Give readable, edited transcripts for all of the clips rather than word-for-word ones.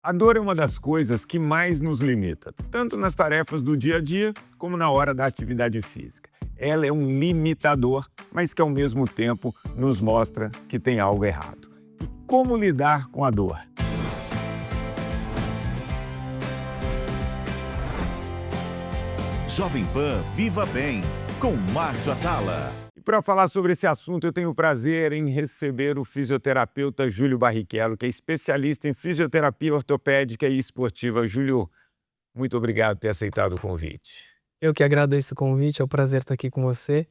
A dor é uma das coisas que mais nos limita, tanto nas tarefas do dia a dia como na hora da atividade física. Ela é um limitador, mas que ao mesmo tempo nos mostra que tem algo errado. E como lidar com a dor? Jovem Pan Viva Bem, com Márcio Atala. E para falar sobre esse assunto, eu tenho o prazer em receber o fisioterapeuta Júlio Barrichello, que é especialista em fisioterapia ortopédica e esportiva. Júlio, muito obrigado por ter aceitado o convite. Eu que agradeço o convite, é um prazer estar aqui com você.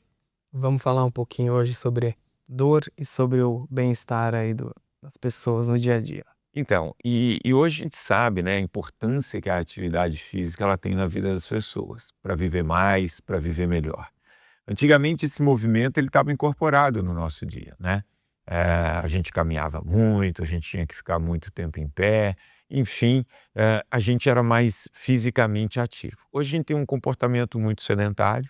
Vamos falar um pouquinho hoje sobre dor e sobre o bem-estar aí das pessoas no dia a dia. Então, e hoje a gente sabe, né, a importância que a atividade física ela tem na vida das pessoas, para viver mais, para viver melhor. Antigamente esse movimento ele estava incorporado no nosso dia, né? A gente caminhava muito, a gente tinha que ficar muito tempo em pé, enfim, a gente era mais fisicamente ativo. Hoje a gente tem um comportamento muito sedentário,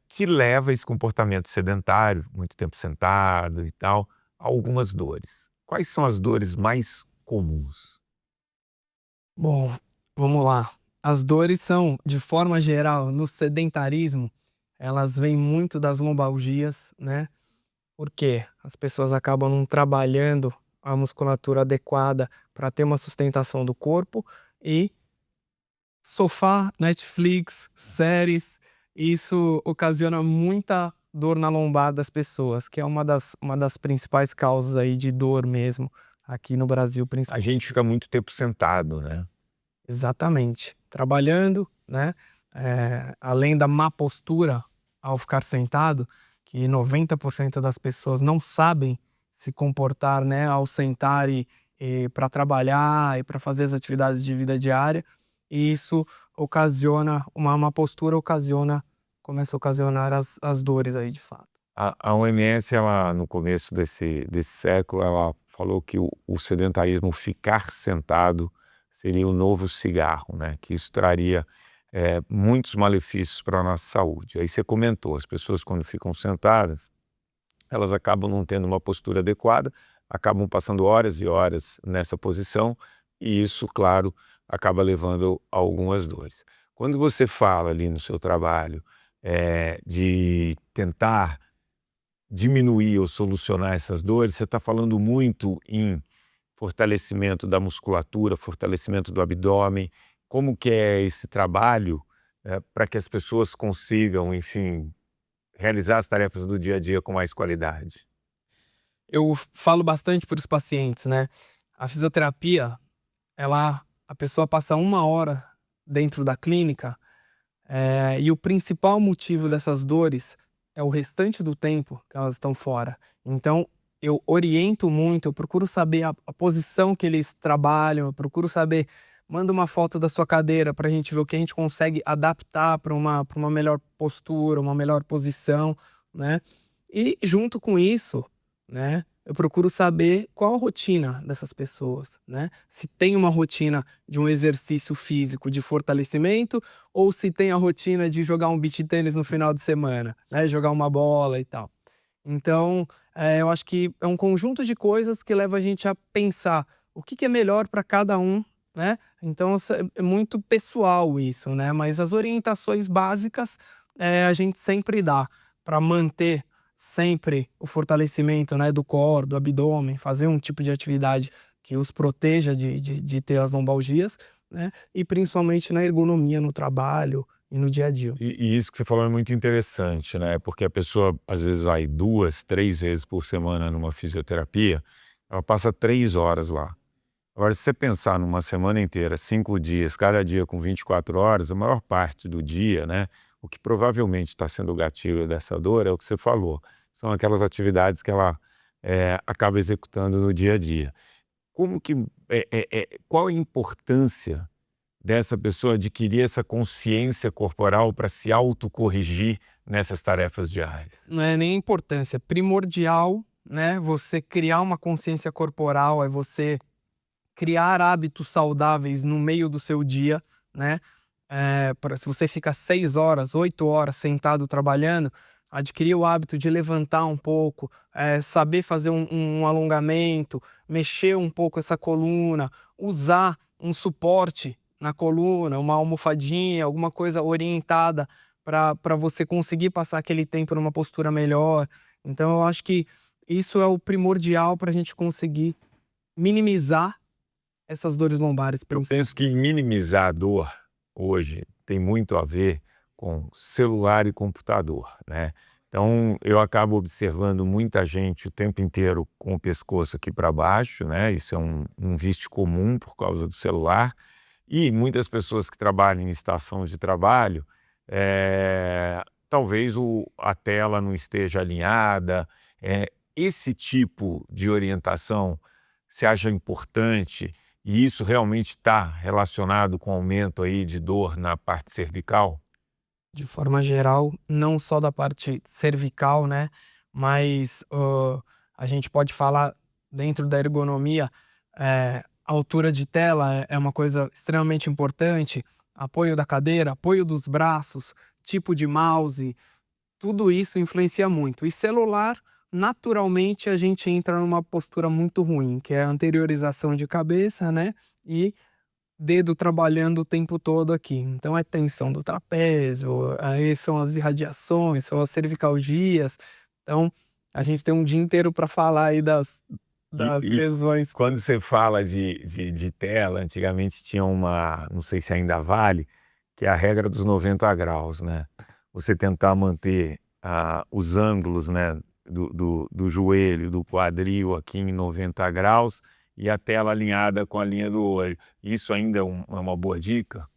que leva esse comportamento sedentário, muito tempo sentado e tal, a algumas dores. Quais são as dores mais comuns? Bom, vamos lá. As dores são, de forma geral, no sedentarismo, elas vêm muito das lombalgias, né? Porque as pessoas acabam não trabalhando a musculatura adequada para ter uma sustentação do corpo e sofá, Netflix, séries, isso ocasiona muita dor na lombar das pessoas, que é uma das principais causas aí de dor mesmo, aqui no Brasil A principalmente. gente fica muito tempo sentado, né? Exatamente. Trabalhando, né, além da má postura ao ficar sentado, que 90% das pessoas não sabem se comportar, né, ao sentar e para trabalhar e para fazer as atividades de vida diária, e isso ocasiona uma má postura começa a ocasionar as dores aí de fato. A OMS, ela, no começo desse século, ela falou que o sedentarismo, ficar sentado, seria o novo cigarro, né? Que isso traria muitos malefícios para a nossa saúde. Aí você comentou, as pessoas quando ficam sentadas, elas acabam não tendo uma postura adequada, acabam passando horas e horas nessa posição e isso, claro, acaba levando a algumas dores. Quando você fala ali no seu trabalho de tentar diminuir ou solucionar essas dores, você está falando muito em fortalecimento da musculatura, fortalecimento do abdômen. Como que é esse trabalho para que as pessoas consigam, enfim, realizar as tarefas do dia a dia com mais qualidade? Eu falo bastante para os pacientes, né, a fisioterapia, a pessoa passa 1 hora dentro da clínica, e o principal motivo dessas dores é o restante do tempo que elas estão fora. Então, eu oriento muito, eu procuro saber a posição que eles trabalham, eu procuro saber, manda uma foto da sua cadeira para a gente ver o que a gente consegue adaptar para uma melhor postura, uma melhor posição, né? E junto com isso, né, eu procuro saber qual a rotina dessas pessoas, né? Se tem uma rotina de um exercício físico de fortalecimento ou se tem a rotina de jogar um beach tênis no final de semana, né? Jogar uma bola e tal. Então, eu acho que é um conjunto de coisas que leva a gente a pensar o que que é melhor para cada um, né? Então, é muito pessoal isso, né? Mas as orientações básicas, a gente sempre dá para manter sempre o fortalecimento, né, do core, do abdômen, fazer um tipo de atividade que os proteja de ter as lombalgias, né? E principalmente na ergonomia no trabalho e no dia a dia. E isso que você falou é muito interessante, né? Porque a pessoa às vezes vai 2, 3 vezes por semana numa fisioterapia, ela passa 3 horas lá. Agora, se você pensar numa semana inteira, 5 dias, cada dia com 24 horas, a maior parte do dia, né? O que provavelmente está sendo o gatilho dessa dor é o que você falou. São aquelas atividades que ela acaba executando no dia a dia. Como que, qual a importância dessa pessoa adquirir essa consciência corporal para se autocorrigir nessas tarefas diárias? Não é nem importância, é primordial, né, você criar uma consciência corporal, é você criar hábitos saudáveis no meio do seu dia, né? Se você fica 6 horas, 8 horas sentado trabalhando, adquirir o hábito de levantar um pouco, saber fazer um alongamento, mexer um pouco essa coluna, usar um suporte na coluna, uma almofadinha, alguma coisa orientada para você conseguir passar aquele tempo numa postura melhor. Então eu acho que isso é o primordial para a gente conseguir minimizar essas dores lombares. Eu penso que minimizar a dor hoje tem muito a ver com celular e computador, né? Então eu acabo observando muita gente o tempo inteiro com o pescoço aqui para baixo, né? Isso é um vício comum por causa do celular. E muitas pessoas que trabalham em estação de trabalho, talvez a tela não esteja alinhada. Esse tipo de orientação você acha importante? E isso realmente está relacionado com o aumento aí de dor na parte cervical? De forma geral, não só da parte cervical, né? Mas a gente pode falar dentro da ergonomia, a altura de tela é uma coisa extremamente importante, apoio da cadeira, apoio dos braços, tipo de mouse, tudo isso influencia muito. E celular, naturalmente, a gente entra numa postura muito ruim, que é a anteriorização de cabeça, né? E dedo trabalhando o tempo todo aqui. Então é tensão do trapézio, aí são as irradiações, são as cervicalgias. Então a gente tem um dia inteiro para falar aí das E lesões. quando você fala de tela, antigamente tinha uma, não sei se ainda vale, que é a regra dos 90 graus, né? Você tentar manter os ângulos, né, do joelho, do quadril aqui em 90 graus e a tela alinhada com a linha do olho. Isso ainda é uma boa dica?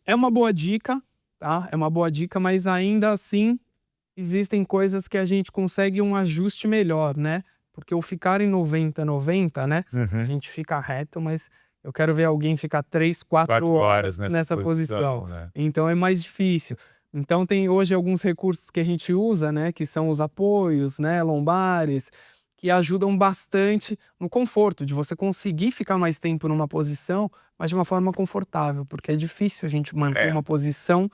É uma boa dica, tá? É uma boa dica, mas ainda assim existem coisas que a gente consegue um ajuste melhor, né? Porque o ficar em 90, né? A gente fica reto, mas eu quero ver alguém ficar 3, 4 horas nessa posição. Né? Então é mais difícil. Então tem hoje alguns recursos que a gente usa, né? Que são os apoios, né? Lombares, que ajudam bastante no conforto de você conseguir ficar mais tempo numa posição, mas de uma forma confortável, porque é difícil a gente manter uma posição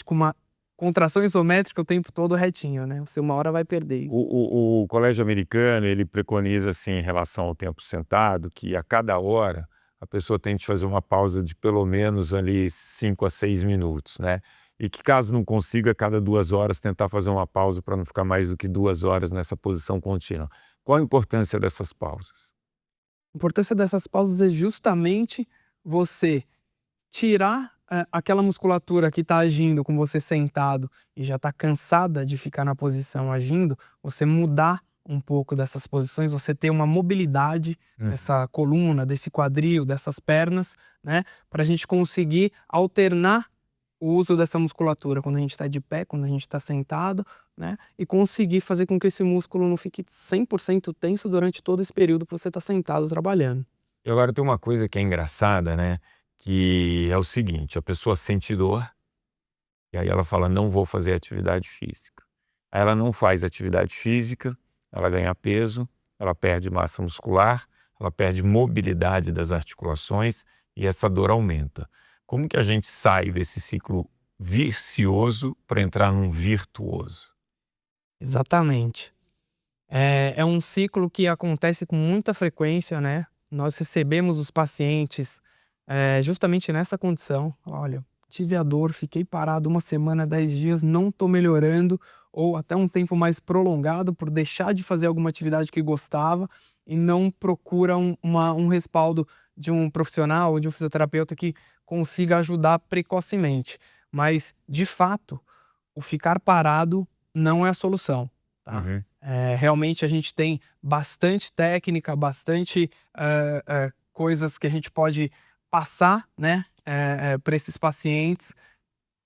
com uma contração isométrica o tempo todo retinho, né? Você uma hora vai perder isso. O colégio americano, ele preconiza, assim, em relação ao tempo sentado, que a cada hora a pessoa tem que fazer uma pausa de pelo menos ali 5 a 6 minutos, né? E que caso não consiga, a cada 2 horas tentar fazer uma pausa para não ficar mais do que 2 horas nessa posição contínua. Qual a importância dessas pausas? A importância dessas pausas é justamente você tirar aquela musculatura que está agindo com você sentado e já está cansada de ficar na posição agindo, você mudar um pouco dessas posições, você ter uma mobilidade dessa coluna, desse quadril, dessas pernas, né? Para a gente conseguir alternar o uso dessa musculatura quando a gente está de pé, quando a gente está sentado, né? E conseguir fazer com que esse músculo não fique 100% tenso durante todo esse período que você está sentado trabalhando. E agora tem uma coisa que é engraçada, né? Que é o seguinte, a pessoa sente dor, e aí ela fala, não vou fazer atividade física. Aí ela não faz atividade física, ela ganha peso, ela perde massa muscular, ela perde mobilidade das articulações e essa dor aumenta. Como que a gente sai desse ciclo vicioso para entrar num virtuoso? Exatamente. É um ciclo que acontece com muita frequência, né? Nós recebemos os pacientes justamente nessa condição. Olha, tive a dor, fiquei parado 1 semana, 10 dias, não estou melhorando, ou até um tempo mais prolongado por deixar de fazer alguma atividade que gostava e não procura um respaldo de um profissional ou de um fisioterapeuta que consiga ajudar precocemente. Mas, de fato, o ficar parado não é a solução, tá? Realmente a gente tem bastante técnica, bastante coisas que a gente pode passar, né, para esses pacientes,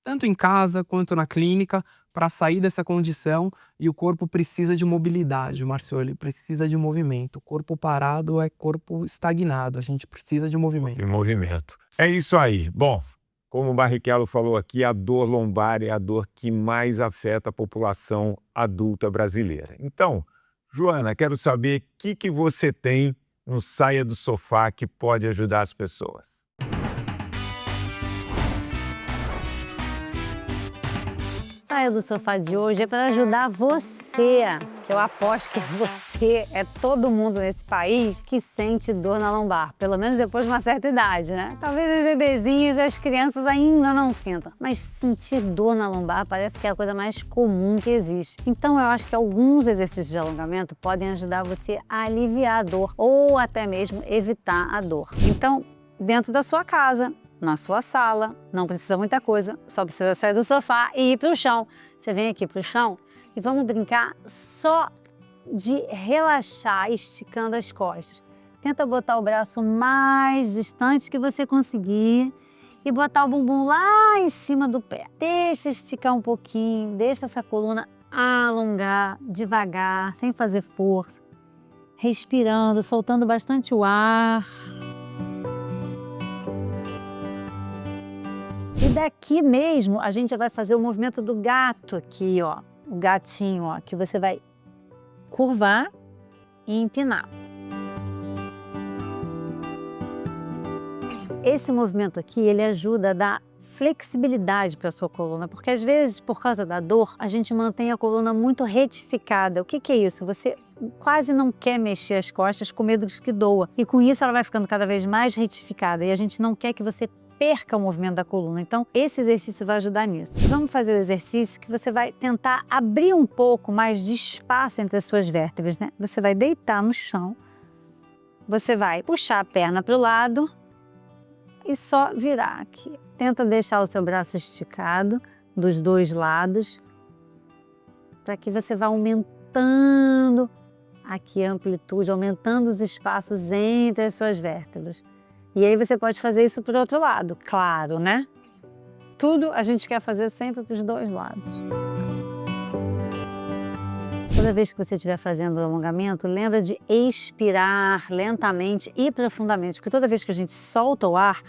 tanto em casa quanto na clínica, para sair dessa condição. E o corpo precisa de mobilidade, Marcio, ele precisa de movimento. O corpo parado é corpo estagnado, a gente precisa de movimento. Em movimento. É isso aí. Bom, como o Barrichello falou aqui, a dor lombar é a dor que mais afeta a população adulta brasileira. Então, Joana, quero saber o que você tem no Saia do Sofá que pode ajudar as pessoas. saia do sofá de hoje é para ajudar você, que eu aposto que você é todo mundo nesse país que sente dor na lombar, pelo menos depois de uma certa idade, né? Talvez os bebezinhos e as crianças ainda não sintam, mas sentir dor na lombar parece que é a coisa mais comum que existe. Então eu acho que alguns exercícios de alongamento podem ajudar você a aliviar a dor ou até mesmo evitar a dor. Então, dentro da sua casa, na sua sala, não precisa muita coisa, só precisa sair do sofá e ir para o chão. Você vem aqui para o chão e vamos brincar só de relaxar, esticando as costas. Tenta botar o braço mais distante que você conseguir e botar o bumbum lá em cima do pé. Deixa esticar um pouquinho, deixa essa coluna alongar devagar, sem fazer força. Respirando, soltando bastante o ar. E daqui mesmo, a gente vai fazer o movimento do gato aqui, ó. O gatinho, ó, que você vai curvar e empinar. Esse movimento aqui, ele ajuda a dar flexibilidade para a sua coluna, porque às vezes, por causa da dor, a gente mantém a coluna muito retificada. O que é isso? Você quase não quer mexer as costas com medo de que doa. E com isso ela vai ficando cada vez mais retificada e a gente não quer que você perca o movimento da coluna. Então, esse exercício vai ajudar nisso. Vamos fazer o exercício que você vai tentar abrir um pouco mais de espaço entre as suas vértebras, né? Você vai deitar no chão, você vai puxar a perna para o lado e só virar aqui. Tenta deixar o seu braço esticado dos dois lados para que você vá aumentando aqui a amplitude, aumentando os espaços entre as suas vértebras. E aí você pode fazer isso para o outro lado, claro, né? Tudo a gente quer fazer sempre para os dois lados. Toda vez que você estiver fazendo o alongamento, lembra de expirar lentamente e profundamente, porque toda vez que a gente solta o ar,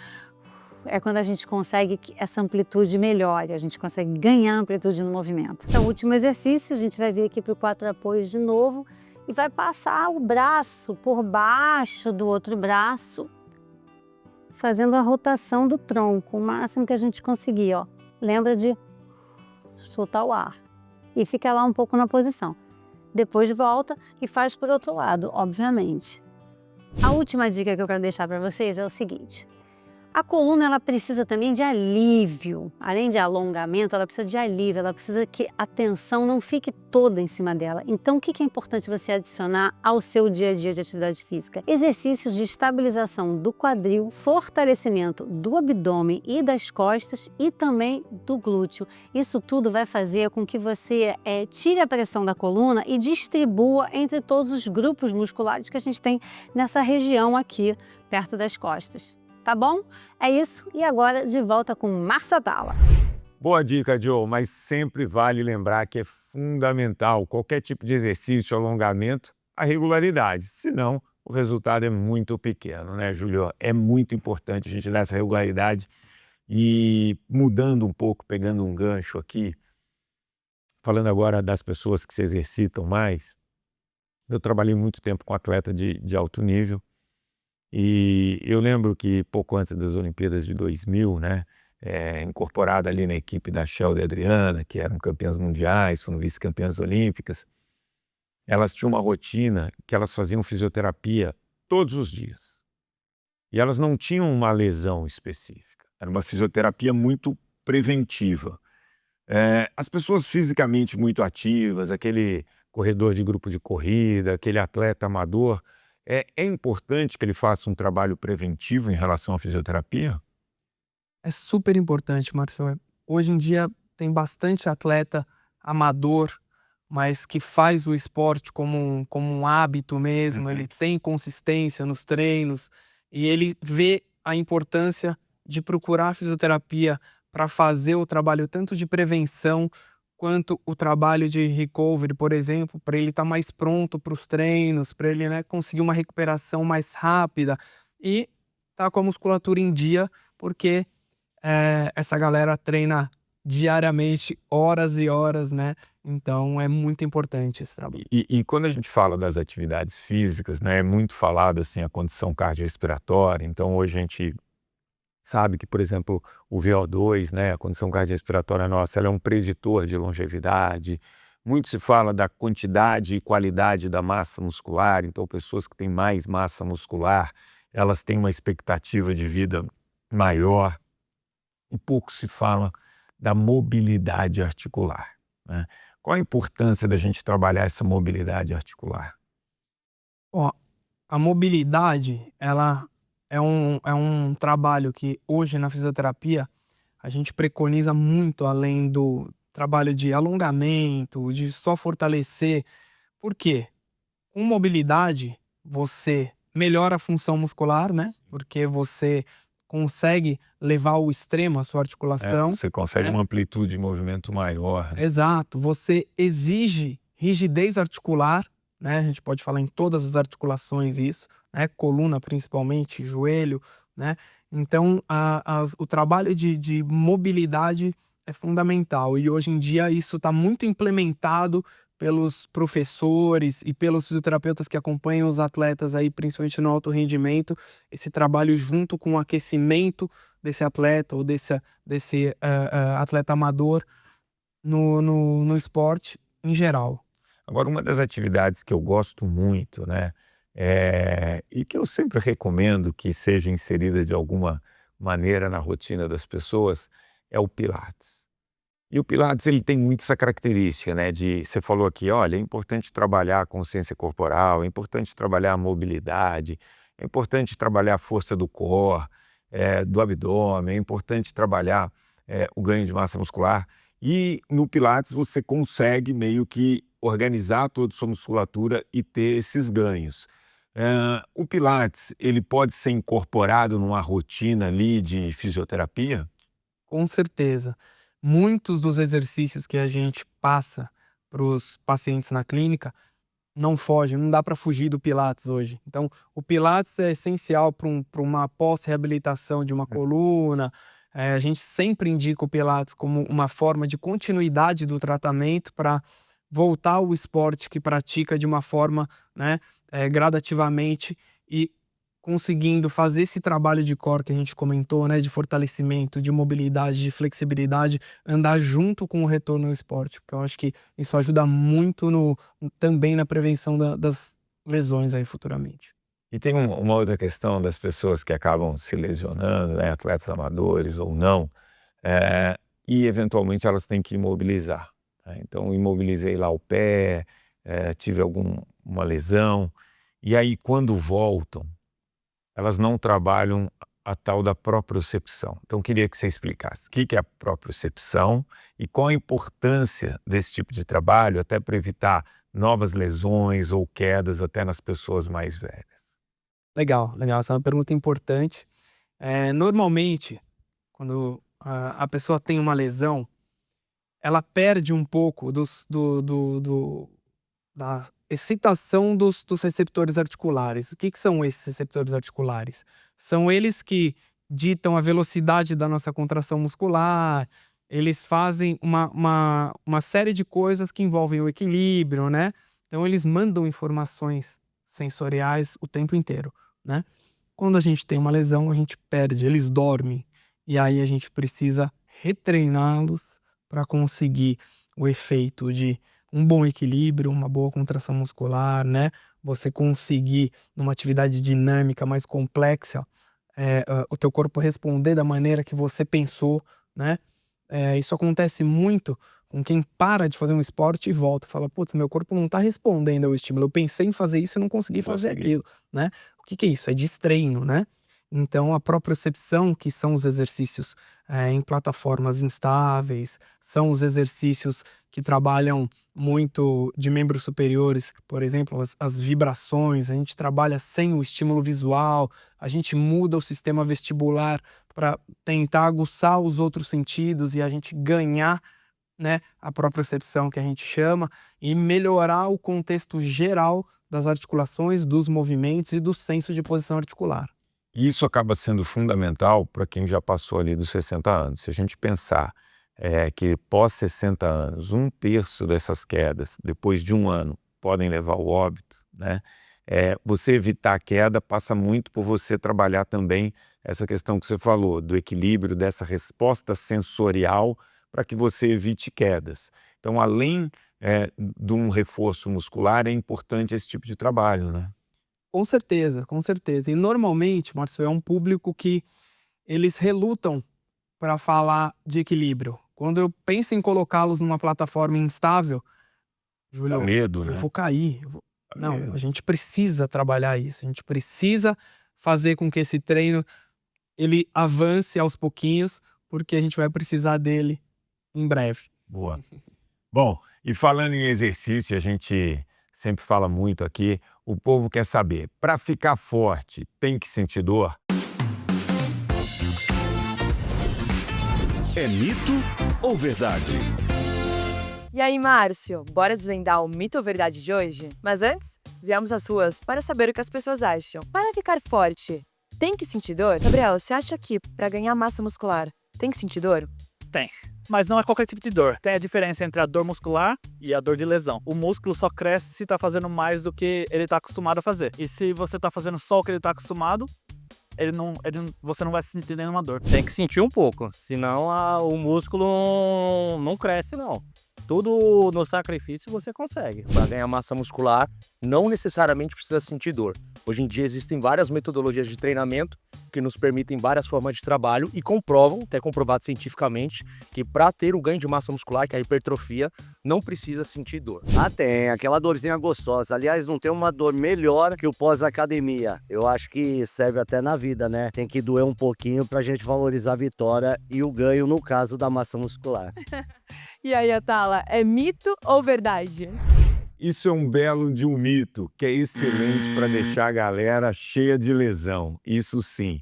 é quando a gente consegue que essa amplitude melhore, a gente consegue ganhar amplitude no movimento. Então, o último exercício, a gente vai vir aqui para o 4 apoios de novo e vai passar o braço por baixo do outro braço, fazendo a rotação do tronco, o máximo que a gente conseguir, ó. Lembra de soltar o ar e fica lá um pouco na posição. Depois volta e faz por outro lado, obviamente. A última dica que eu quero deixar para vocês é o seguinte: a coluna ela precisa também de alívio. Além de alongamento, ela precisa de alívio, ela precisa que a tensão não fique toda em cima dela. Então, o que é importante você adicionar ao seu dia a dia de atividade física? Exercícios de estabilização do quadril, fortalecimento do abdômen e das costas e também do glúteo. Isso tudo vai fazer com que você tire a pressão da coluna e distribua entre todos os grupos musculares que a gente tem nessa região aqui, perto das costas. Tá bom? É isso. E agora de volta com Márcio Atala. Boa dica, Joe, mas sempre vale lembrar que é fundamental qualquer tipo de exercício, alongamento, a regularidade. Senão, o resultado é muito pequeno, né, Júlio? É muito importante a gente dar essa regularidade. E mudando um pouco, pegando um gancho aqui, falando agora das pessoas que se exercitam mais, eu trabalhei muito tempo com atleta de alto nível. E eu lembro que pouco antes das Olimpíadas de 2000, né, incorporada ali na equipe da Sheldon e Adriana, que eram campeãs mundiais, foram vice-campeãs olímpicas, elas tinham uma rotina que elas faziam fisioterapia todos os dias. E elas não tinham uma lesão específica, era uma fisioterapia muito preventiva. As pessoas fisicamente muito ativas, aquele corredor de grupo de corrida, aquele atleta amador, é importante que ele faça um trabalho preventivo em relação à fisioterapia? É super importante, Márcio. Hoje em dia tem bastante atleta amador, mas que faz o esporte como um hábito mesmo. Ele tem consistência nos treinos e ele vê a importância de procurar a fisioterapia para fazer o trabalho tanto de prevenção quanto o trabalho de recovery, por exemplo, para ele estar mais pronto para os treinos, para ele, né, conseguir uma recuperação mais rápida e estar com a musculatura em dia, porque essa galera treina diariamente, horas e horas, né? Então é muito importante esse trabalho. E quando a gente fala das atividades físicas, né, é muito falado assim a condição cardiorrespiratória. Então hoje a gente sabe que, por exemplo, o VO2, né, a condição cardiorrespiratória nossa, ela é um preditor de longevidade. Muito se fala da quantidade e qualidade da massa muscular, então pessoas que têm mais massa muscular, elas têm uma expectativa de vida maior. E pouco se fala da mobilidade articular, né? Qual a importância da gente trabalhar essa mobilidade articular? Ó, a mobilidade, ela é um trabalho que hoje na fisioterapia a gente preconiza muito além do trabalho de alongamento, de só fortalecer. Por quê? Com mobilidade, você melhora a função muscular, né? Porque você consegue levar ao extremo a sua articulação, Você consegue né? uma amplitude de movimento maior, né? Exato. Você exige rigidez articular, né? A gente pode falar em todas as articulações isso, né? Coluna principalmente, joelho, né? Então, o trabalho de mobilidade é fundamental e hoje em dia isso está muito implementado pelos professores e pelos fisioterapeutas que acompanham os atletas aí, principalmente no alto rendimento, esse trabalho junto com o aquecimento desse atleta ou desse atleta amador no esporte em geral. Agora, uma das atividades que eu gosto muito, né, e que eu sempre recomendo que seja inserida de alguma maneira na rotina das pessoas, é o Pilates. E o Pilates, ele tem muito essa característica, né, você falou aqui, olha, é importante trabalhar a consciência corporal, é importante trabalhar a mobilidade, é importante trabalhar a força do core, do abdômen, é importante trabalhar o ganho de massa muscular. E no Pilates você consegue meio que organizar toda a sua musculatura e ter esses ganhos. O Pilates, ele pode ser incorporado numa rotina ali de fisioterapia? Com certeza. Muitos dos exercícios que a gente passa para os pacientes na clínica não fogem, não dá para fugir do Pilates hoje. Então, o Pilates é essencial para uma pós-reabilitação de uma coluna. A gente sempre indica o Pilates como uma forma de continuidade do tratamento para voltar ao esporte que pratica de uma forma, né, gradativamente e conseguindo fazer esse trabalho de core que a gente comentou, né, de fortalecimento, de mobilidade, de flexibilidade, andar junto com o retorno ao esporte, porque eu acho que isso ajuda muito também na prevenção das lesões aí futuramente. E tem uma outra questão das pessoas que acabam se lesionando, né, atletas amadores ou não, e eventualmente elas têm que imobilizar, né? Então, imobilizei lá o pé, tive uma lesão, e aí quando voltam, elas não trabalham a tal da propriocepção. Então, queria que você explicasse o que é a propriocepção e qual a importância desse tipo de trabalho até para evitar novas lesões ou quedas até nas pessoas mais velhas. Legal, legal. Essa é uma pergunta importante. Normalmente, quando a pessoa tem uma lesão, ela perde um pouco da excitação dos receptores articulares. O que são esses receptores articulares? São eles que ditam a velocidade da nossa contração muscular, eles fazem uma série de coisas que envolvem o equilíbrio, né? Então eles mandam informações sensoriais o tempo inteiro, né? Quando a gente tem uma lesão, a gente perde, eles dormem. E aí a gente precisa retreiná-los para conseguir o efeito de um bom equilíbrio, uma boa contração muscular, né? Você conseguir, numa atividade dinâmica mais complexa, o teu corpo responder da maneira que você pensou, né? Isso acontece muito com quem para de fazer um esporte e volta, fala, putz, meu corpo não está respondendo ao estímulo, eu pensei em fazer isso e não consegui fazer aquilo, né? O que é isso? É destreino, né? Então, a propriocepção, que são os exercícios em plataformas instáveis, são os exercícios que trabalham muito de membros superiores, por exemplo, as vibrações, a gente trabalha sem o estímulo visual, a gente muda o sistema vestibular para tentar aguçar os outros sentidos e a gente ganhar, né, a propriocepção que a gente chama e melhorar o contexto geral das articulações, dos movimentos e do senso de posição articular. E isso acaba sendo fundamental para quem já passou ali dos 60 anos. Se a gente pensar que pós 60 anos, 1/3 dessas quedas, depois de um ano, podem levar ao óbito, né? Você evitar a queda passa muito por você trabalhar também essa questão que você falou, do equilíbrio, dessa resposta sensorial para que você evite quedas. Então, além de um reforço muscular, é importante esse tipo de trabalho, né? Com certeza, com certeza. E normalmente, Márcio, é um público que eles relutam para falar de equilíbrio. Quando eu penso em colocá-los numa plataforma instável, Dá Júlio, medo, eu né? vou cair. Dá Não, medo. a gente precisa trabalhar isso. A gente precisa fazer com que esse treino ele avance aos pouquinhos, porque a gente vai precisar dele em breve. Boa. Bom, e falando em exercício, a gente sempre fala muito aqui, o povo quer saber, para ficar forte, tem que sentir dor? É mito ou verdade? E aí, Márcio, bora desvendar o mito ou verdade de hoje? Mas antes, viemos às ruas para saber o que as pessoas acham. Para ficar forte, tem que sentir dor? Gabriel, você acha que para ganhar massa muscular tem que sentir dor? Tem. Mas não é qualquer tipo de dor. Tem a diferença entre a dor muscular e a dor de lesão. O músculo só cresce se tá fazendo mais do que ele tá acostumado a fazer. E se você tá fazendo só o que ele tá acostumado, você não vai sentir nenhuma dor. Tem que sentir um pouco, senão o músculo não cresce, não. Tudo no sacrifício você consegue. Para ganhar massa muscular, não necessariamente precisa sentir dor. Hoje em dia existem várias metodologias de treinamento que nos permitem várias formas de trabalho e comprovam, até comprovado cientificamente, que para ter o ganho de massa muscular, que é a hipertrofia, não precisa sentir dor. Ah, tem, aquela dorzinha gostosa. Aliás, não tem uma dor melhor que o pós-academia. Eu acho que serve até na vida, né? Tem que doer um pouquinho pra gente valorizar a vitória e o ganho no caso da massa muscular. E aí, Atala, é mito ou verdade? Isso é um belo de um mito, que é excelente para deixar a galera cheia de lesão. Isso sim.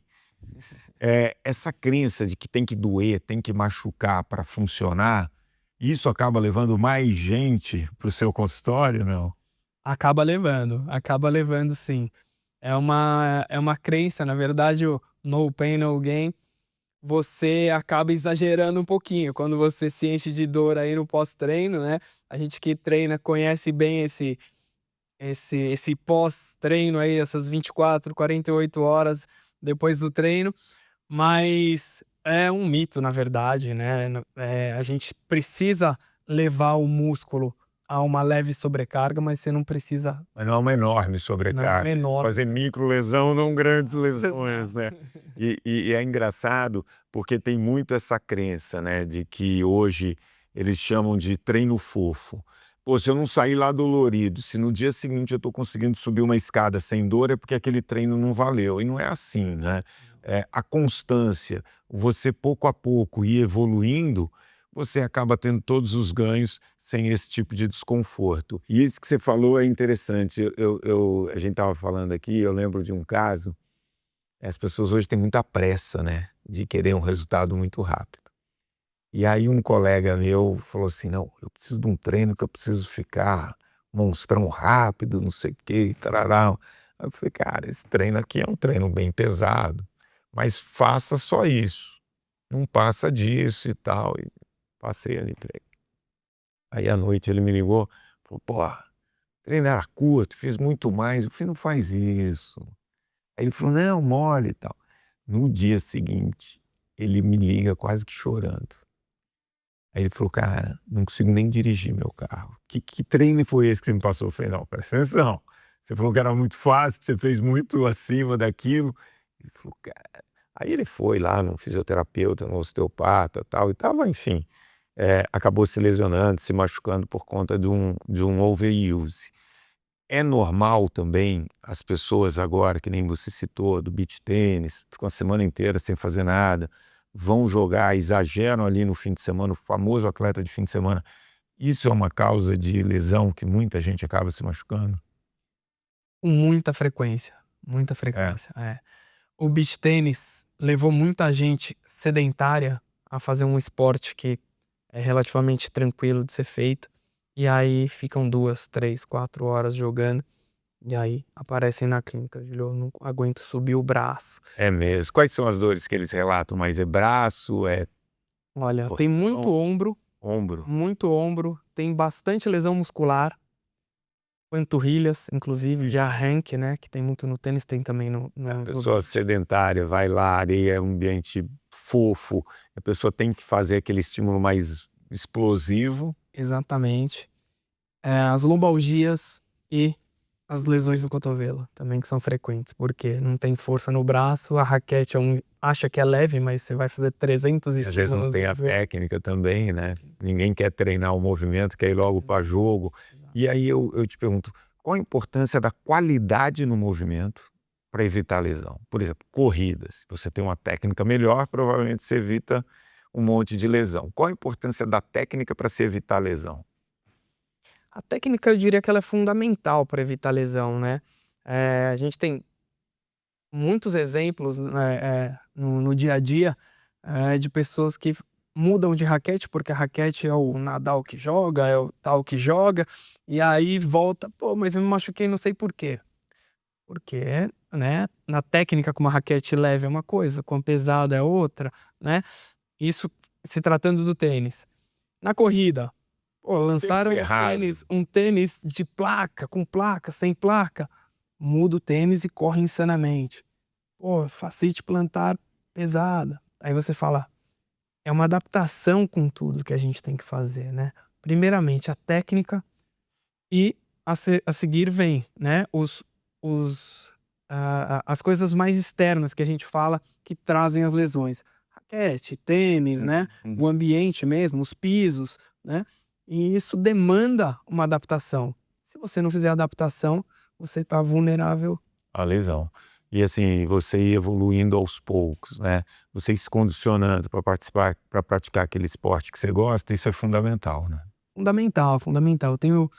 Essa crença de que tem que doer, tem que machucar para funcionar, isso acaba levando mais gente para o seu consultório, não? Acaba levando sim. É uma crença, na verdade, o no pain, no gain, você acaba exagerando um pouquinho quando você se enche de dor aí no pós-treino, né? A gente que treina conhece bem esse pós-treino aí, essas 24, 48 horas depois do treino, mas é um mito, na verdade, né? A gente precisa levar o músculo a uma leve sobrecarga, mas você não precisa. Mas não é uma enorme Não, sobrecarga. menor. Fazer micro lesão, não grandes lesões, né? E é engraçado porque tem muito essa crença, né? De que hoje eles chamam de treino fofo. Pô, se eu não sair lá dolorido, se no dia seguinte eu estou conseguindo subir uma escada sem dor, é porque aquele treino não valeu. E não é assim, né? A constância, você pouco a pouco ir evoluindo, você acaba tendo todos os ganhos sem esse tipo de desconforto. E isso que você falou é interessante. A gente estava falando aqui, eu lembro de um caso, as pessoas hoje têm muita pressa, né, de querer um resultado muito rápido. E aí um colega meu falou assim, não, eu preciso de um treino que eu preciso ficar monstrão rápido, não sei o que, tarará. Aí eu falei, cara, esse treino aqui é um treino bem pesado, mas faça só isso, não passa disso e tal. E passei ali pra ele. Aí à noite ele me ligou, falou, pô, o treino era curto, fiz muito mais. Eu falei, não faz isso. Aí ele falou, não, mole e tal. No dia seguinte, ele me liga quase que chorando. Aí ele falou, cara, não consigo nem dirigir meu carro. Que treino foi esse que você me passou? Eu falei, não, presta atenção. Você falou que era muito fácil, que você fez muito acima daquilo. Ele falou, cara... Aí ele foi lá no fisioterapeuta, no osteopata tal, e tava, enfim... acabou se lesionando, se machucando por conta de um overuse. É normal também as pessoas agora, que nem você citou, do beach tênis, ficam a semana inteira sem fazer nada, vão jogar, exageram ali no fim de semana, o famoso atleta de fim de semana. Isso é uma causa de lesão que muita gente acaba se machucando? Com muita frequência, muita frequência. O beach tênis levou muita gente sedentária a fazer um esporte que é relativamente tranquilo de ser feito, e aí ficam 2, 3, 4 horas jogando, e aí aparecem na clínica, Julio, eu não aguento subir o braço. É mesmo. Quais são as dores que eles relatam? Mas é braço, Olha, Torção. tem muito ombro? ombro, tem bastante lesão muscular. panturrilhas, inclusive de arranque, né? Que tem muito no tênis, tem também no Pessoa sedentária, vai lá, areia é um ambiente fofo, a pessoa tem que fazer aquele estímulo mais explosivo. Exatamente. As lombalgias e as lesões do cotovelo também que são frequentes, porque não tem força no braço, a raquete acha que é leve, mas você vai fazer 300 Às vezes não estímulos. tem a técnica também, né? Ninguém quer treinar o movimento, quer ir logo para jogo. E aí eu te pergunto, qual a importância da qualidade no movimento para evitar lesão? Por exemplo, corrida. Se você tem uma técnica melhor, provavelmente você evita um monte de lesão. Qual a importância da técnica para se evitar lesão? A técnica, eu diria que ela é fundamental para evitar lesão, né? A gente tem muitos exemplos no dia a dia de pessoas que mudam de raquete, porque a raquete é o Nadal que joga, é o tal que joga, e aí volta, pô, mas eu me machuquei, não sei por quê. Porque, né, na técnica com uma raquete leve é uma coisa, com a pesada é outra, né? Isso se tratando do tênis. Na corrida, pô, lançaram um tênis de placa, com placa, sem placa, muda o tênis e corre insanamente. Pô, facite plantar pesada. Aí você fala, é uma adaptação com tudo que a gente tem que fazer, né? Primeiramente a técnica e a seguir vem, né, as coisas mais externas que a gente fala que trazem as lesões. Raquete, tênis, né? O ambiente mesmo, os pisos, né? E isso demanda uma adaptação. Se você não fizer adaptação, você está vulnerável A lesão. E assim, você ir evoluindo aos poucos, né? Você ir se condicionando para participar, para praticar aquele esporte que você gosta, isso é fundamental, né? Fundamental, fundamental. Eu tenho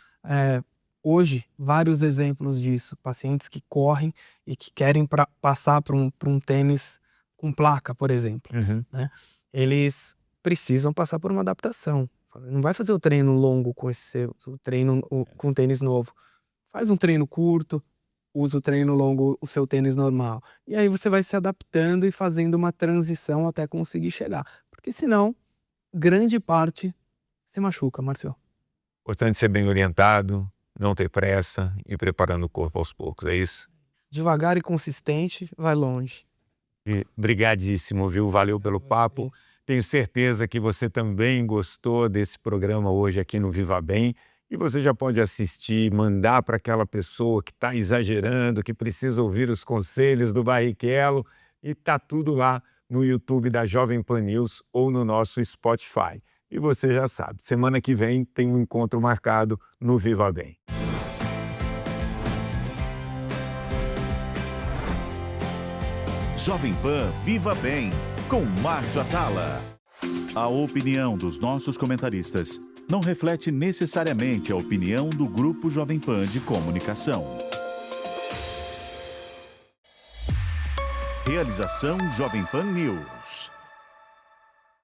hoje vários exemplos disso. Pacientes que correm e que querem passar para um tênis com placa, por exemplo. Né? Eles precisam passar por uma adaptação. Não vai fazer o treino longo com o treino com tênis novo. Faz um treino curto, usa o treino longo, o seu tênis normal. E aí você vai se adaptando e fazendo uma transição até conseguir chegar. Porque senão, grande parte se machuca, Márcio. Importante ser bem orientado, não ter pressa e preparando o corpo aos poucos, é isso? Devagar e consistente, vai longe. Brigadíssimo, viu? Valeu pelo papo. Tenho certeza que você também gostou desse programa hoje aqui no Viva Bem. E você já pode assistir, mandar para aquela pessoa que está exagerando, que precisa ouvir os conselhos do Barrichello. E tá tudo lá no YouTube da Jovem Pan News ou no nosso Spotify. E você já sabe, semana que vem tem um encontro marcado no Viva Bem. Jovem Pan Viva Bem, com Márcio Atala. A opinião dos nossos comentaristas não reflete necessariamente a opinião do Grupo Jovem Pan de Comunicação. Realização Jovem Pan News.